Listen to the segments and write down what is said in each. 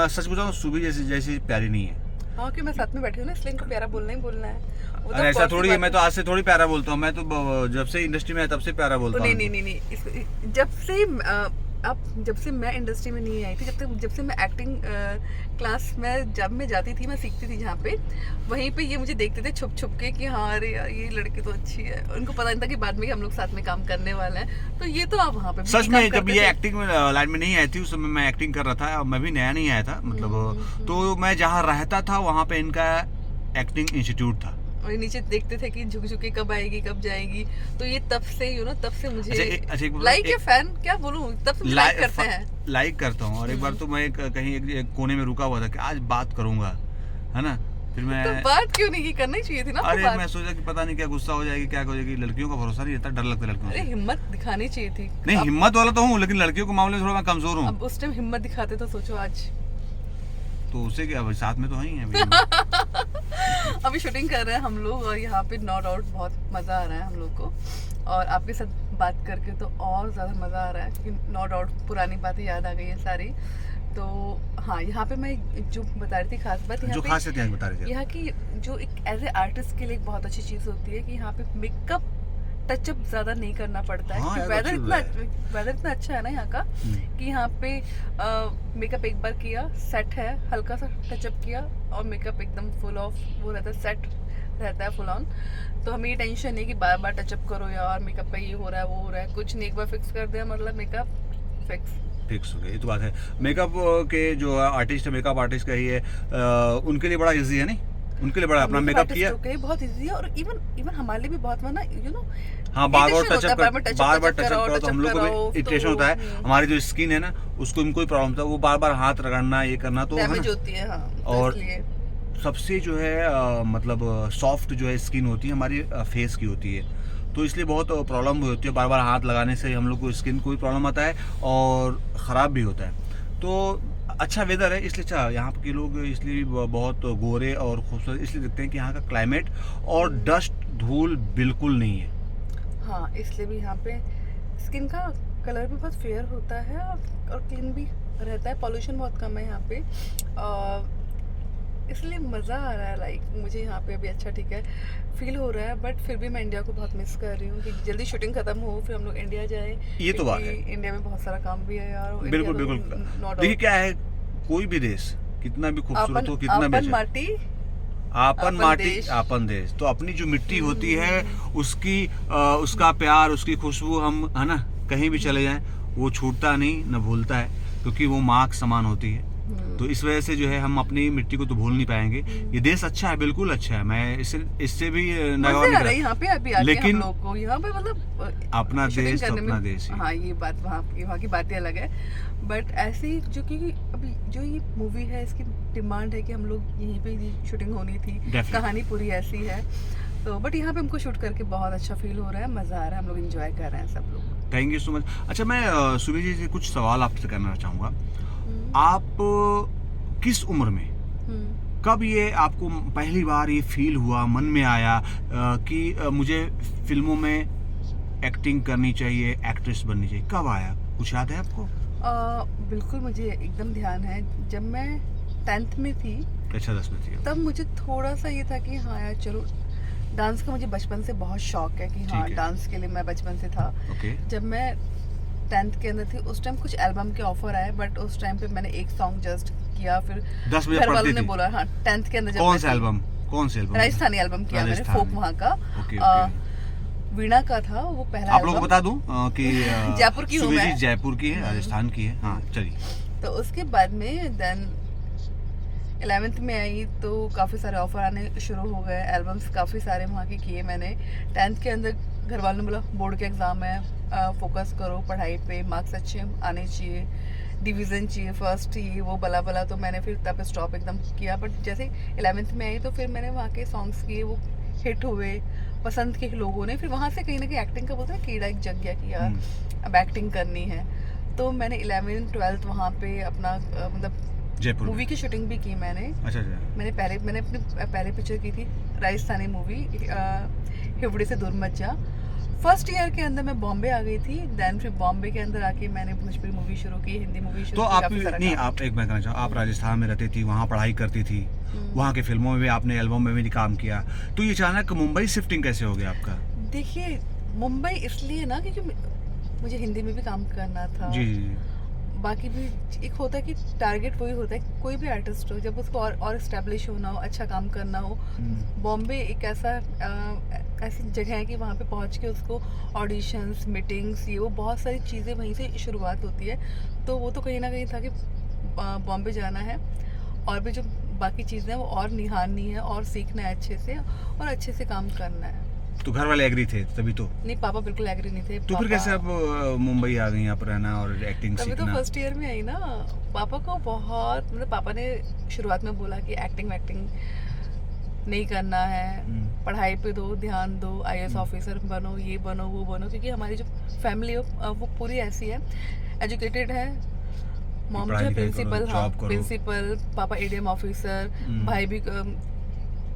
सच बताऊं सुबह जैसी प्यारी नहीं है। हाँ, कि मैं साथ में बैठी हूँ ना, इसलिए इनको प्यारा बोलना ही बोलना है। वो तो अरे ऐसा बहुत सी थोड़ी है, बात मैं तो आज से थोड़ी प्यारा बोलता हूँ, मैं तो जब से इंडस्ट्री में है तब से प्यारा बोलता हूँ। नहीं, जब से मैं इंडस्ट्री में नहीं आई थी, जब से मैं एक्टिंग क्लास में जब मैं जाती थी, मैं सीखती थी जहाँ पे, वहीं पे ये मुझे देखते थे छुप छुप के कि हाँ अरे यार ये लड़की तो अच्छी है। उनको पता नहीं था कि बाद में हम लोग साथ में काम करने वाले हैं। तो ये तो आप वहाँ पे भी सच काम में जब करते ये थे। एक्टिंग में लाइन में नहीं आई थी उस समय मैं एक्टिंग कर रहा था, मैं भी नया नहीं आया था मतलब। तो मैं जहाँ रहता था वहाँ पे इनका एक्टिंग इंस्टीट्यूट था। और ये नीचे देखते थे कि झुक झुक के कब आएगी कब जाएगी। तो ये तब से तब से मुझे अच्छा, लाइक है, फैन क्या बोलूं, तब से मुझे लाइक करते हैं। लाइक करता हूँ। और एक बार तो मैं कहीं एक कोने में रुका हुआ था कि आज बात करूंगा, है ना। फिर मैं तो बात क्यों नहीं की, करनी चाहिए थी ना आपको अरे बात। मैं सोचा कि पता नहीं क्या गुस्सा हो जाएगी, क्या हो जाएगी। लड़कियों का भरोसा नहीं रहता, डर लगता है लड़कियों अरे से। हिम्मत दिखानी चाहिए थी। नहीं, हिम्मत वाला तो हूँ, लेकिन लड़कियों के मामले में थोड़ा मैं कमजोर हूँ। अब उस टाइम हिम्मत दिखाते तो सोचो आज। तो उसे क्या, साथ में तो है ही है अभी शूटिंग कर रहे हैं हम लोग और यहाँ पे नो डाउट बहुत मज़ा आ रहा है हम लोग को। और आपके साथ बात करके तो और ज़्यादा मज़ा आ रहा है कि नो डाउट पुरानी बातें याद आ गई है सारी। तो हाँ, यहाँ पे मैं जो बता रही थी खास बात, जो यहाँ पे खासियत यहाँ बता रहे थे। यहाँ की जो एक एज ए आर्टिस्ट के लिए एक बहुत अच्छी चीज़ होती है कि यहाँ पे मेकअप टचअप ज़्यादा नहीं करना पड़ता है। हाँ, वेदर अच्छी इतना अच्छा है ना यहाँ का कि यहाँ पे मेकअप एक बार किया सेट है, हल्का सा टचअप किया और मेकअप एकदम फुल ऑफ वो रहता है, सेट रहता है फुल ऑन। तो हमें ये टेंशन नहीं कि बार बार टचअप करो यार, मेकअप पे ये हो रहा है वो हो रहा है, कुछ नहीं, एक बार फिक्स कर दिया मतलब मेकअप फिक्स हो गया। ये तो बात है। मेकअप के जो आर्टिस्ट है, मेकअप आर्टिस्ट का ही है, उनके लिए बड़ा इजी है नहीं, उनके लिए बड़ा अपना मेकअप किया बहुत इजी है। और इवन हमारे लिए भी बहुत ना हाँ, बार बार irritation होता है, टचअप करो तो हम लोग को भी इरिटेशन होता है। हमारी जो स्किन है ना उसको कोई प्रॉब्लम था, वो बार बार हाथ रगड़ना ये करना तो डैमेज होती है। हाँ, तो और इसलिए सबसे जो है मतलब सॉफ्ट जो है स्किन होती है हमारी फेस की होती है, तो इसलिए बहुत प्रॉब्लम भी होती है। बार बार हाथ लगाने से हम लोग को स्किन को भी प्रॉब्लम आता है और ख़राब भी होता है। तो अच्छा वेदर है इसलिए, अच्छा यहाँ के लोग इसलिए बहुत गोरे और खूबसूरत इसलिए दिखते हैं कि यहाँ का क्लाइमेट और डस्ट धूल बिल्कुल नहीं है। हाँ, इसलिए भी यहाँ पे स्किन का कलर भी बहुत फेयर होता है और क्लीन भी रहता है, पॉल्यूशन बहुत कम है यहाँ पे। इसलिए मज़ा आ रहा है, लाइक मुझे यहाँ पे अभी अच्छा ठीक है फील हो रहा है। बट फिर भी मैं इंडिया को बहुत मिस कर रही हूँ कि जल्दी शूटिंग खत्म हो फिर हम लोग इंडिया जाए। ये तो बात है, इंडिया में बहुत सारा काम भी है यार। बिल्कुल बिल्कुल। देखिए क्या है, कोई भी देश कितना भी खूबसूरत हो, कितना भी माटी आपन माटी आपन देश, तो अपनी जो मिट्टी होती है उसकी उसका प्यार, उसकी खुशबू हम है ना कहीं भी चले जाएं वो छूटता नहीं, न भूलता है, क्योंकि वो माँ के समान होती है। तो इस वजह से जो है हम अपनी मिट्टी को तो भूल नहीं पाएंगे। ये देश अच्छा है, बिल्कुल अच्छा है, मैं इससे भी यहाँ पे अभी लेकिन हम लोग को यहाँ पे मतलब अपना देश तो अपना देश ही। हाँ, ये बात वहाँ की बातें अलग है। बट ऐसे ही जो कि अभी जो ये मूवी है इसकी डिमांड है कि हम लोग यहीं पे शूटिंग होनी थी, कहानी पूरी ऐसी है। तो बट यहाँ पे हमको शूट करके बहुत अच्छा फील हो रहा है, मज़ा आ रहा है, हम लोग एंजॉय कर रहे हैं सब लोग। Thank you so much. अच्छा, मैं सुबह जी से कुछ सवाल आपसे करना चाहूँगा। आप किस उम्र में, कब ये आपको पहली बार ये फील हुआ, मन में आया कि मुझे फिल्मों में एक्टिंग करनी चाहिए, एक्ट्रेस बननी चाहिए, कब आया, कुछ याद है आपको? बिल्कुल मुझे एकदम ध्यान है, जब मैं 10th में थी। अच्छा, 10 में थी तब मुझे थोड़ा सा ये था कि हाँ यार चलो, डांस का मुझे बचपन से बहुत शौक है कि हाँ डांस के लिए मैं बचपन से था। जब मैं 10th के अंदर थी उस टाइम कुछ एल्बम के ऑफर आए, बट उस टाइम पे मैंने एक सॉन्ग जस्ट किया, फिर 10 बजे घर वालों ने बोला हाँ 10th के अंदर जब कौन सा एल्बम राजस्थानी एल्बम किया मैंने, फोक वहाँ का वीणा का था वो पहला। आप लोगों को बता दूं कि जयपुर की हूँ मैं, जयपुर की है, राजस्थान की है। हाँ चलिए। तो उसके बाद में देन 11th में आई तो काफ़ी सारे ऑफर आने शुरू हो गए, एल्बम्स काफ़ी सारे वहाँ के किए मैंने। 10th के अंदर घर वालों ने बोला बोर्ड के एग्ज़ाम है, फोकस करो पढ़ाई पे, मार्क्स अच्छे आने चाहिए, डिवीज़न चाहिए, फर्स्ट चाहिए, वो बला बला। तो मैंने फिर तब स्टॉप एकदम किया। बट जैसे 11th में आई तो फिर मैंने वहाँ के सॉन्ग्स किए, वो हिट हुए, पसंद के लोगों ने। फिर वहाँ से कहीं ना कहीं एक्टिंग का बोलते हैं कीड़ा एक जग गया कि यार अब एक्टिंग करनी है। तो मैंने 11th 12th वहाँ पे अपना मतलब जयपुर मूवी की शूटिंग भी की मैंने। अच्छा। मैंने अपनी पहले पिक्चर की थी राजस्थानी मूवी हिवड़े से दूर मत जा। फर्स्ट ईयर के अंदर मैं बॉम्बे आ गई थी, देन फिर बॉम्बे के अंदर आके मैंने भोजपुरी मूवी शुरू की, हिंदी मूवी शुरू तो की, आप काफी सारा नहीं, काम। आप एक मैं कहना चाहूँ, आप राजस्थान में रहती थी, वहाँ पढ़ाई करती थी, वहाँ की फिल्मों में भी आपने, एल्बम में भी काम किया, तो ये अचानक मुंबई शिफ्टिंग कैसे हो गया आपका? देखिए मुंबई इसलिए ना क्योंकि मुझे हिंदी में भी काम करना था, जी जी बाकी भी एक होता है कि टारगेट वही होता है, कोई भी आर्टिस्ट हो जब उसको और एस्टेब्लिश होना हो, अच्छा काम करना हो, बॉम्बे एक ऐसी जगह है कि वहाँ पे पहुँच के उसको ऑडिशंस, मीटिंग्स, ये वो बहुत सारी चीज़ें वहीं से शुरुआत होती है। तो वो तो कहीं ना कहीं था कि बॉम्बे जाना है और भी जो बाकी चीज़ें हैं वो और निहारनी है और सीखना है अच्छे से और अच्छे से काम करना है। तो घर वाले एग्री थे तभी तो? नहीं, पापा बिल्कुल एग्री नहीं थे। तो फिर कैसे आप मुंबई आ गई यहाँ पर रहना और एक्टिंग तभी तो सीखना? फर्स्ट ईयर में आई ना। पापा को बहुत मतलब पापा ने शुरुआत में बोला कि एक्टिंग वैक्टिंग नहीं करना है, पढ़ाई पे दो ध्यान दो, आईएएस ऑफिसर बनो, ये बनो वो बनो, क्योंकि हमारी जो फैमिली है वो पूरी ऐसी है, एजुकेटेड है। मॉम जो प्रिंसिपल, हाँ प्रिंसिपल, पापा एडीएम ऑफिसर, भाई भी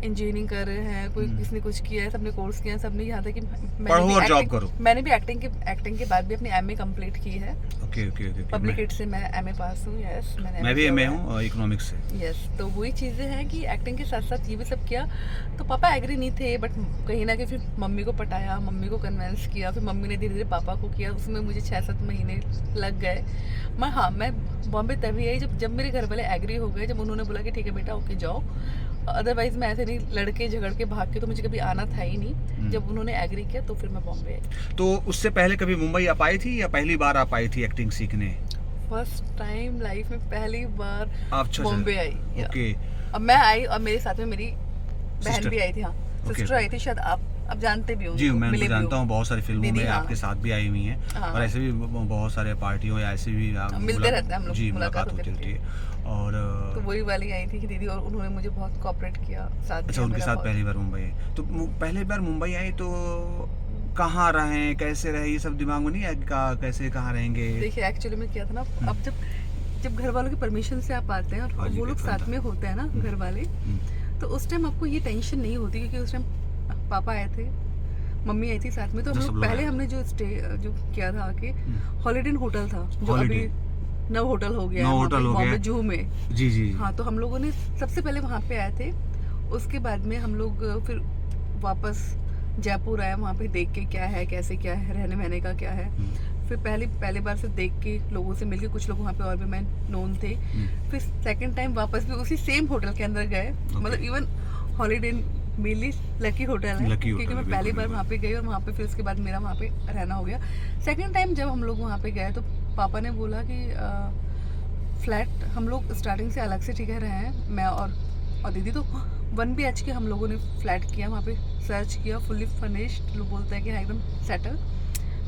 इंजीनियरिंग कर रहे हैं, कोई किसने कुछ किया है, सबने कोर्स किया है, सबने यहाँ तक कि पढ़ो और जॉब करो। मैंने भी एक्टिंग के बाद भी अपनी एमए कंप्लीट की है। Okay okay okay. Public ad से मैं एमए पास हूँ। यस, मैं भी एमए हूँ इकोनॉमिक्स से। यस, तो वही चीज़ें हैं कि एक्टिंग के साथ साथ ये भी सब किया। तो पापा एग्री नहीं थे, बट कहीं ना कहीं फिर मम्मी को पटाया, मम्मी को कन्विंस किया, फिर मम्मी ने धीरे धीरे पापा को किया, उसमें मुझे 6-7 महीने लग गए। मैं बॉम्बे तभी आई जब मेरे घर वाले एग्री हो गए, जब उन्होंने बोला कि ठीक है बेटा ओके जाओ। अदरवाइज मैं ऐसे नहीं लड़के झगड़ के भाग के तो मुझे कभी आना था ही नहीं। जब उन्होंने एग्री किया तो फिर मैं बॉम्बे आई। तो उससे पहले कभी मुंबई आप आई थी या पहली बार आप आई थी एक्टिंग सीखने? फर्स्ट टाइम लाइफ में पहली बार अच्छा, बॉम्बे आई। ओके। अब मैं आई और मेरे साथ में मेरी बहन भी आई थी। हाँ, सिस्टर आई थी, शायद आप जानते भी होंगे। जी मैं उनको जानता हूँ, बहुत सारी फिल्मों में हाँ। आपके साथ भी आई हुई हैं। हाँ। और ऐसे भी बहुत सारे पार्टियों या ऐसे भी मिलते रहते हैं हम लोग, जी मुलाकात होती रहती है। और तो वही वाली आई थी कि दीदी, और उन्होंने मुझे बहुत कोऑपरेट किया, साथ अच्छा, उनके साथ पहली बार मुंबई आई। तो पहली बार मुंबई आई तो कहाँ रहे, कैसे रहे, ये सब दिमाग में नहीं है कैसे कहाँ रहेंगे? देखिए एक्चुअली में क्या था ना, अब जब घर वालों की परमिशन से आप आते हैं और वो लोग साथ में होते हैं ना घर वाले, तो उस टाइम आपको ये टेंशन नहीं होती, क्योंकि उस टाइम पापा आए थे, मम्मी आई थी साथ में। तो हम लोग पहले हमने जो किया था आके, हॉलीडे इन होटल था जो अभी नव होटल हो गया बॉम्बे जू में। जी जी हाँ, तो हम लोगों ने सबसे पहले वहाँ पे आए थे। उसके बाद में हम लोग फिर वापस जयपुर आए, वहाँ पे देख के क्या है कैसे क्या है, रहने वहने का क्या है। फिर पहली बार से देख के लोगों से मिलके, कुछ लोग वहाँ पे और भी मैं नोन थे। फिर सेकंड टाइम वापस भी उसी सेम होटल के अंदर गए, मतलब even holiday mainly lucky hotel है, क्योंकि मैं पहली बार वहाँ पे गई और वहाँ पे फिर उसके बाद मेरा वहाँ पे रहना हो गया। सेकंड टाइम जब हम लोग वहाँ पे गए तो पापा ने बोला कि फ्लैट हम लोग स्टार्टिंग से अलग से ठीक है रहे हैं, मैं और दीदी। तो 1 BHK हम लोगों ने फ्लैट किया, वहाँ पे सर्च किया, फुल्ली फर्निश्ड, लोग बोलते हैं कि हाँ एकदम सेटल।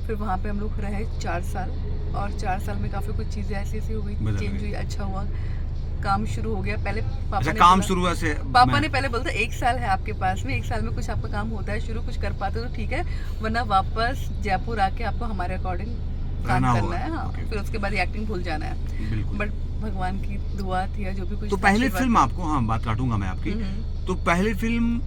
फिर वहाँ पे हम लोग रहे 4 साल, और 4 साल में काफ़ी कुछ चीज़ें ऐसी हो गई, चेंज हुई, अच्छा हुआ, काम शुरू हो गया। पहले पापा ने काम शुरू ऐसे पापा ने पहले बोलता 1 साल है आपके पास में, 1 साल में कुछ आपका काम होता है शुरू, कुछ कर पाते हो तो ठीक है, वरना वापस जयपुर आके आपको हमारे अकॉर्डिंग काम करना है। हाँ, फिर उसके बाद एक्टिंग भूल जाना है। बट भगवान की दुआ थी या जो भी कुछ। तो पहली फिल्म आपको, हाँ बात काटूंगा मैं आपकी, तो पहली फिल्म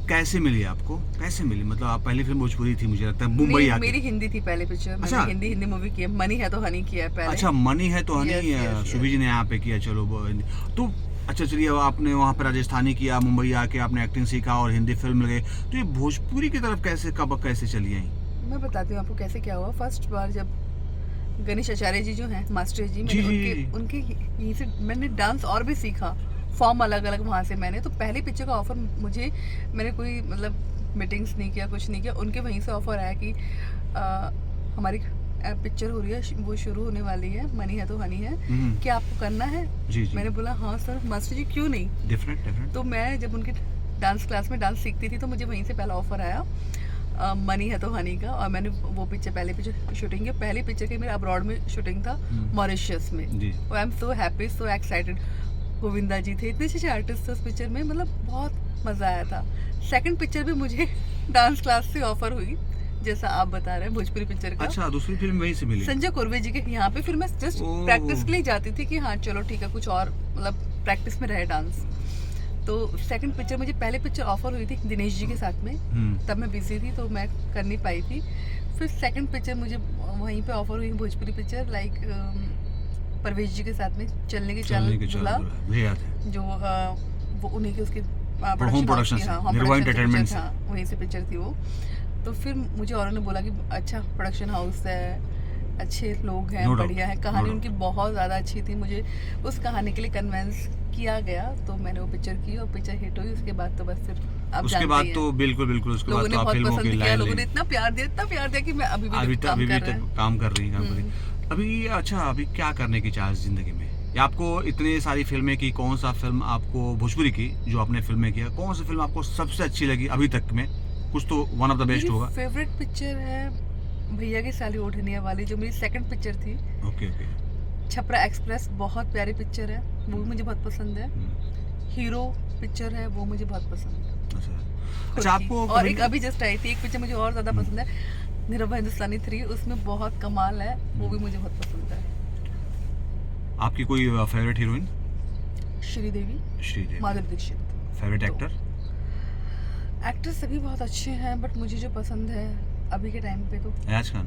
कैसे मिली आपको, कैसे मिली? मतलब आप पहली फिल्म भोजपुरी थी मुझे लगता है, मुंबई आके। मेरी हिंदी थी पहले पिक्चर। अच्छा? मैंने हिंदी मूवी की है, मनी है तो हनी किया है पहले। अच्छा, मनी है तो हनी सुभी जी ने यहाँ पे किया। चलो तो अच्छा चलिए, आपने वहाँ पे राजस्थानी किया, मुंबई आके आपने एक्टिंग सीखा और हिंदी फिल्म लगे, तो ये भोजपुरी की तरफ कैसे चली आई? मैं बताती हूँ आपको कैसे क्या हुआ। फर्स्ट बार जब गणेश आचार्य जी जो हैं मास्टर जी, उनके यहीं से मैंने डांस और भी सीखा, फॉर्म अलग अलग वहाँ से मैंने। तो पहली पिक्चर का ऑफर मैंने कोई मतलब मीटिंग्स नहीं किया, कुछ नहीं किया, उनके वहीं से ऑफर आया कि हमारी पिक्चर हो रही है, वो शुरू होने वाली है, मनी है तो हनी है, क्या आपको करना है? जी। मैंने बोला हाँ सर, मास्टर जी क्यों नहीं। डिफरेंट। तो मैं जब उनके डांस क्लास में डांस सीखती थी तो मुझे वहीं से पहला ऑफर आया मनी है तो हनी का, और मैंने वो पहली पिक्चर शूटिंग की। पहली पिक्चर की मेरा अब्रॉड में शूटिंग था, मॉरिशस में। I am so happy, so excited. Govinda ji थे, इतने अच्छे आर्टिस्ट थे उस पिक्चर में, मतलब बहुत मज़ा आया था। सेकंड पिक्चर भी मुझे डांस क्लास से ऑफर हुई, जैसा आप बता रहे हैं भोजपुरी पिक्चर का। अच्छा, दूसरी फिल्म वहीं से मिली, संजय कुरवे जी के यहाँ पे। फिर मैं जस्ट प्रैक्टिस के लिए जाती थी कि हाँ चलो ठीक है, कुछ और मतलब प्रैक्टिस में रहे डांस। तो सेकंड पिक्चर मुझे पहले पिक्चर ऑफर हुई थी दिनेश जी के साथ में, तब मैं बिजी थी तो मैं कर नहीं पाई थी। फिर सेकंड पिक्चर मुझे वहीं पे ऑफर हुई भोजपुरी पिक्चर लाइक परवेश जी के साथ में चलने के चाल दूल्हा, मुझे याद है जो वो उन्हीं के उसके होम प्रोडक्शन से, निर्वा एंटरटेनमेंट से, वहीं से पिक्चर थी वो। तो फिर मुझे औरों ने बोला कि अच्छा प्रोडक्शन हाउस है, अच्छे लोग हैं, बढ़िया है, कहानी उनकी बहुत ज़्यादा अच्छी थी, मुझे उस कहानी के लिए कन्वेंस किया गया, तो मैंने वो पिक्चर की और पिक्चर हिट हुई। उसके बाद तो बस फिर आप उसके बाद तो बिल्कुल उसके बाद तो आप फिल्मों की लाइन, लोगों ने इतना प्यार दिया कि मैं अभी तक काम कर रही हूँ। अभी अच्छा, अभी क्या करने की चाह जिंदगी में, या आपको इतनी सारी फिल्में की, कौन सा फिल्म आपको भोजपुरी की जो आपने फिल्में किया, कौन सी फिल्म आपको सबसे अच्छी लगी अभी तक में? कुछ तो वन ऑफ द बेस्ट होगा। फेवरेट पिक्चर है भैया की साली ओढ़निया वाली, जो मेरी सेकंड पिक्चर थी। ओके। छपरा एक्सप्रेस बहुत प्यारी पिक्चर है, वो भी मुझे बहुत पसंद है। हीरो पिक्चर है, वो मुझे बहुत पसंद है। अच्छा आपको, और एक अभी जस्ट आई थी एक पिक्चर मुझे और ज्यादा पसंद है, निरव हिंदुस्तानी 3, उसमें बहुत कमाल है, वो भी मुझे बहुत पसंद है। आपकी कोई favourite heroine? Sridevi, Madhuri Dixit. Favourite actor? Actor सभी बहुत अच्छे हैं, बट मुझे जो पसंद है अभी के टाइम पे तो अयाज खान।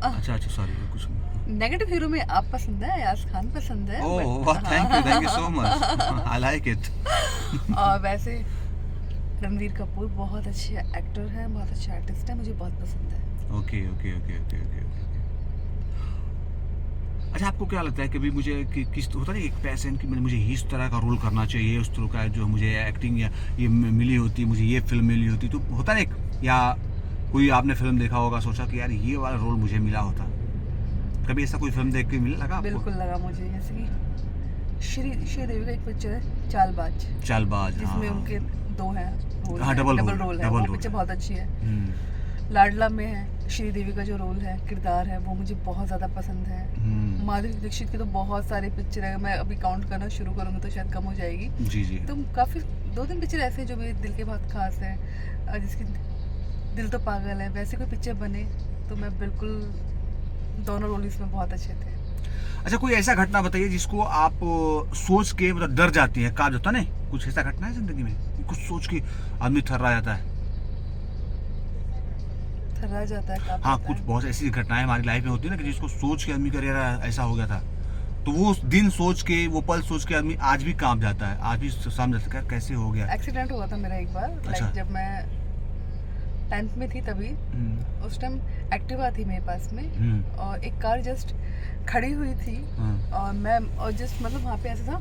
अच्छा सॉरी, कुछ नेगेटिव हीरो में आप पसंद है, अयाज खान पसंद है। Oh thank you so much, I like it. और वैसे रणवीर कपूर बहुत अच्छे एक्टर हैं, बहुत अच्छा आर्टिस्ट है, मुझे बहुत पसंद है। ओके। अच्छा आपको क्या लगता है कभी मुझे किस होता है एक पैशन की, मुझे इस तरह का रोल करना चाहिए, उस तरह का जो मुझे एक्टिंग या ये मिली होती, मुझे ये फिल्म मिली होती, तो होता है या कोई आपने फिल्म देखा होगा, सोचा कि यार ये वाला रोल मुझे मिला होता, कभी ऐसा कोई फिल्म देख के मिला लगा आपको? बिल्कुल लगा मुझे, जैसे कि श्रीदेवी का एक पिक्चर है चालबाज, जिसमें उनके दो हैं डबल रोल है, वो पिक्चर बहुत अच्छी है। लाडला में है श्रीदेवी का जो रोल है, किरदार है, वो मुझे बहुत ज़्यादा पसंद है। माधुरी दीक्षित के तो बहुत सारे पिक्चर है, मैं अभी काउंट करना शुरू करूँगी तो शायद कम हो जाएगी। जी। तो काफ़ी 2-3 पिक्चर ऐसे हैं जो मेरे दिल के बहुत खास है, जिसकी दिल तो पागल है, वैसे कोई पिक्चर बने तो मैं बिल्कुल, दोनों रोल इसमें बहुत अच्छे थे। अच्छा कोई ऐसा घटना बताइए जिसको आप सोच के मतलब डर जाती है, काज होता नहीं, कुछ ऐसा घटना है जिंदगी में, कुछ सोच के आदमी थर्रा जाता है? थर्रा जाता है, हाँ, कुछ बहुत ऐसी घटनाएं हमारी लाइफ में होती है ना कि जिसको सोच के आदमी करे ऐसा हो गया था, तो वो दिन सोच के, वो पल सोच के आदमी आज भी कांप जाता है, आज भी समझ जाता है कैसे हो गया। एक्सीडेंट हुआ था मेरा एक बार, लाइक जब मैं 10th में थी तभी, उस टाइम एक्टिवा थी मेरे पास में, और एक कार जस्ट खड़ी हुई थी, और मैं और जस्ट मतलब वहाँ पे ऐसा था,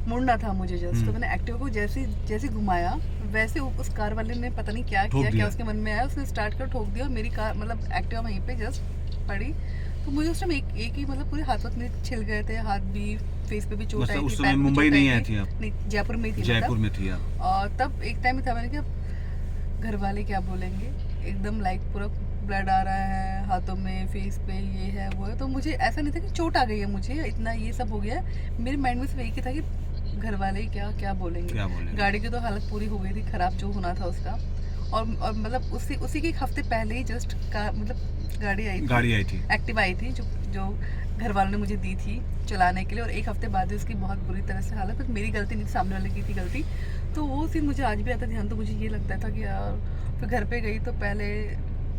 मुड़ना था मुझे जस्ट, तो मैंने एक्टिवा को जैसे घुमाया, वैसे उस कार वाले ने पता नहीं क्या किया, क्या उसके मन में आया, उसने स्टार्ट कर ठोक दिया, और मेरी कार मतलब एक्टिवा वहीं पे जस्ट पड़ी। तो मुझे उस टाइम एक ही मतलब पूरे हाथ में छिल गए थे, हाथ भी, फेस पे भी चोट आई थी। पैर मुंबई नहीं आई थी आप? नहीं, जयपुर में थी। जयपुर में थी आप? और तब एक टाइम था, मैंने कहा घर वाले क्या बोलेंगे, एकदम लाइक पूरा ब्लड आ रहा है हाथों में, फेस पे, ये है वो है, तो मुझे ऐसा नहीं था कि चोट आ गई है मुझे, इतना ये सब हो गया है, मेरे माइंड में सिर्फ यही था कि घर वाले क्या बोलेंगे। गाड़ी की तो हालत पूरी हो गई थी खराब, जो होना था उसका, और मतलब उसी के एक हफ्ते पहले ही जस्ट मतलब गाड़ी आई थी, एक्टिव आई थी, जो घर वालों ने मुझे दी थी चलाने के लिए, और एक हफ्ते बाद ही उसकी बहुत बुरी तरह से हालत, मेरी गलती नहीं, सामने वाले की थी गलती। तो वो सीन मुझे आज भी आता ध्यान, तो मुझे ये लगता था कि यार, फिर घर पे गई तो पहले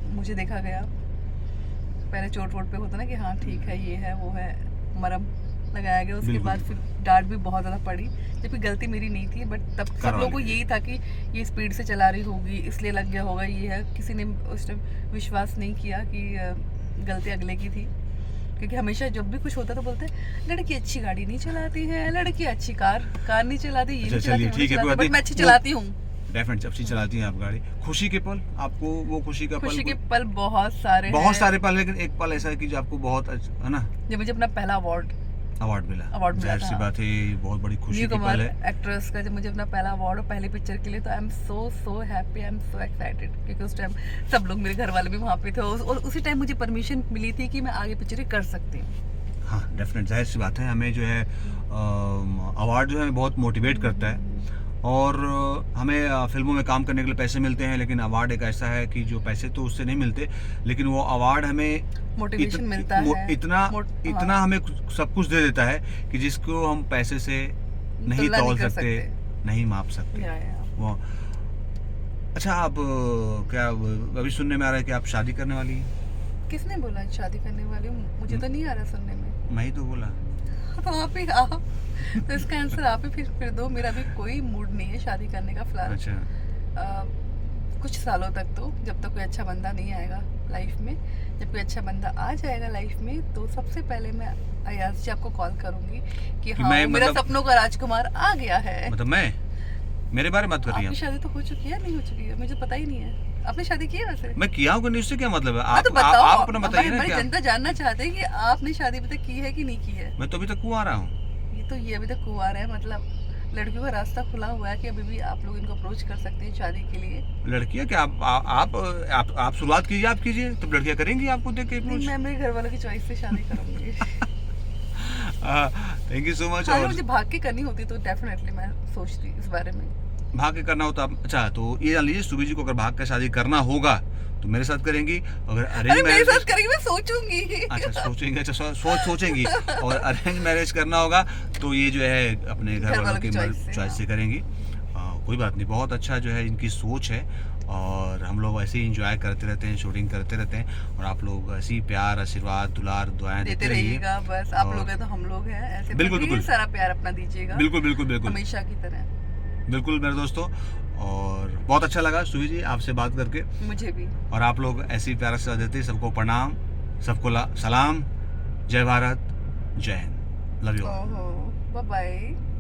मुझे देखा गया, पहले चोट वोट पे होता ना कि हाँ ठीक है, ये है वो है, मरहम लगाया गया, उसके बाद फिर डांट भी बहुत ज़्यादा पड़ी, जबकि गलती मेरी नहीं थी, बट तब सब लोगों को यही था कि ये स्पीड से चला रही होगी इसलिए लग गया होगा, ये है, किसी ने उस टाइम विश्वास नहीं किया कि गलती अगले की थी, क्योंकि हमेशा जब भी कुछ होता तो बोलते लड़की अच्छी गाड़ी नहीं चलाती है, लड़की अच्छी कार नहीं चलाती, ये नहीं चलाती, बट मैं अच्छी चलाती हूँ। डेफिनेटली अच्छी चलाती हैं आप गाड़ी। खुशी के पल, आपको वो खुशी के पल बहुत सारे पल, लेकिन एक पल ऐसा है कि जो आपको बहुत है ना, जब मुझे अपना पहला अवार्ड मिला, जाहिर सी बात है, बहुत बड़ी खुशी की पल है एक्ट्रेस का, जब मुझे अपना पहला अवार्ड और पहली पिक्चर के लिए, तो आई am so happy, I am so excited, क्योंकि उस टाइम सब लोग, मेरे घर वाले भी वहाँ पे थे, और उसी टाइम मुझे परमिशन मिली थी कि मैं आगे पिक्चरें कर सकती हूँ। हाँ डेफिनेट, जाहिर सी बात है, हमें जो है अवार्ड जो है बहुत मोटिवेट करता है, और हमें फिल्मों में काम करने के लिए पैसे मिलते हैं, लेकिन अवार्ड एक ऐसा है कि जो पैसे तो उससे नहीं मिलते, लेकिन वो अवार्ड हमें मोटिवेशन मिलता है, इतना हमें सब कुछ दे देता है कि जिसको हम पैसे से नहीं तौल सकते, नहीं माप सकते या वो। अच्छा आप क्या अभी सुनने में आ रहा है कि आप शादी करने वाली हैं? किसने बोला है शादी करने वाली हूँ? मुझे तो नहीं आ रहा सुनने में। मैं ही तो बोला। तो आप तो इसका आंसर आप ही फिर दो। मेरा भी कोई मूड नहीं है शादी करने का फिलहाल। अच्छा कुछ सालों तक तो, जब तक कोई अच्छा बंदा नहीं आएगा लाइफ में। जब कोई अच्छा बंदा आ जाएगा लाइफ में तो सबसे पहले मैं अयाज जी आपको कॉल करूंगी कि हाँ मैं मेरा मतलब- सपनों का राजकुमार आ गया है। मतलब मैं मेरे बारे में बात कर रही आपकी हैं? शादी तो हो चुकी है, नहीं हो चुकी है मुझे पता ही नहीं है। आपने शादी की है वैसे? मैं किया हूँ कि नहीं, उससे क्या मतलब है? हाँ, आप तो बताओ। आप अपना बताइए ना भाई क्या। जनता जानना चाहते हैं कि आपने शादी अभी तक की है कि नहीं की है। मैं तो अभी तक कुंवारा हूँ। ये अभी तक कुंवारा है, मतलब लड़कियों का रास्ता खुला हुआ है कि अभी भी आप लोग इनको अप्रोच कर सकते हैं शादी के लिए। लड़कियाँ क्या आप शुरुआत कीजिए, आप कीजिए तब लड़कियाँ करेंगे आपको देख के नहीं, approach। मैं मेरे घर वालों की चॉइस से शादी करूंगी। Thank you so much. अगर और मुझे भाग के करनी होती तो डेफिनेटली मैं सोचती इस बारे में। भाग के करना होता अच्छा तो ये जान लीजिए सुबह जी को अगर भाग के शादी करना होगा तो मेरे साथ करेंगी। अगर अरे अरेंज मेरे साथ मैरिज करेंगी, मैं सोचूंगी। अच्छा सोचेंगे, अच्छा सोचेंगी। और अरेंज मैरिज करना होगा तो ये जो है अपने घर वालों की चॉइस से करेंगी। कोई बात नहीं, बहुत अच्छा जो है इनकी सोच है। और हम लोग ऐसे ही इंजॉय करते रहते हैं, शूटिंग करते रहते हैं और आप लोग ऐसे ही प्यार, आशीर्वाद, दुलार, दुआएं देते रहिए। रहिएगा बस। आप लोग हैं तो हम लोग हैं, ऐसे बिल्कुल, ढेर बिल्कुल। सारा प्यार अपना दीजिएगा। बिल्कुल बिल्कुल बिल्कुल हमेशा की तरह। बिल्कुल मेरे दोस्तों। और बहुत अच्छा लगा सुभी जी आपसे बात करके। मुझे भी। और आप लोग ऐसे ही प्यार से देते, सबको प्रणाम, सबको सलाम, जय भारत, जय हिंद, लव यू। ओहो, बाय बाय।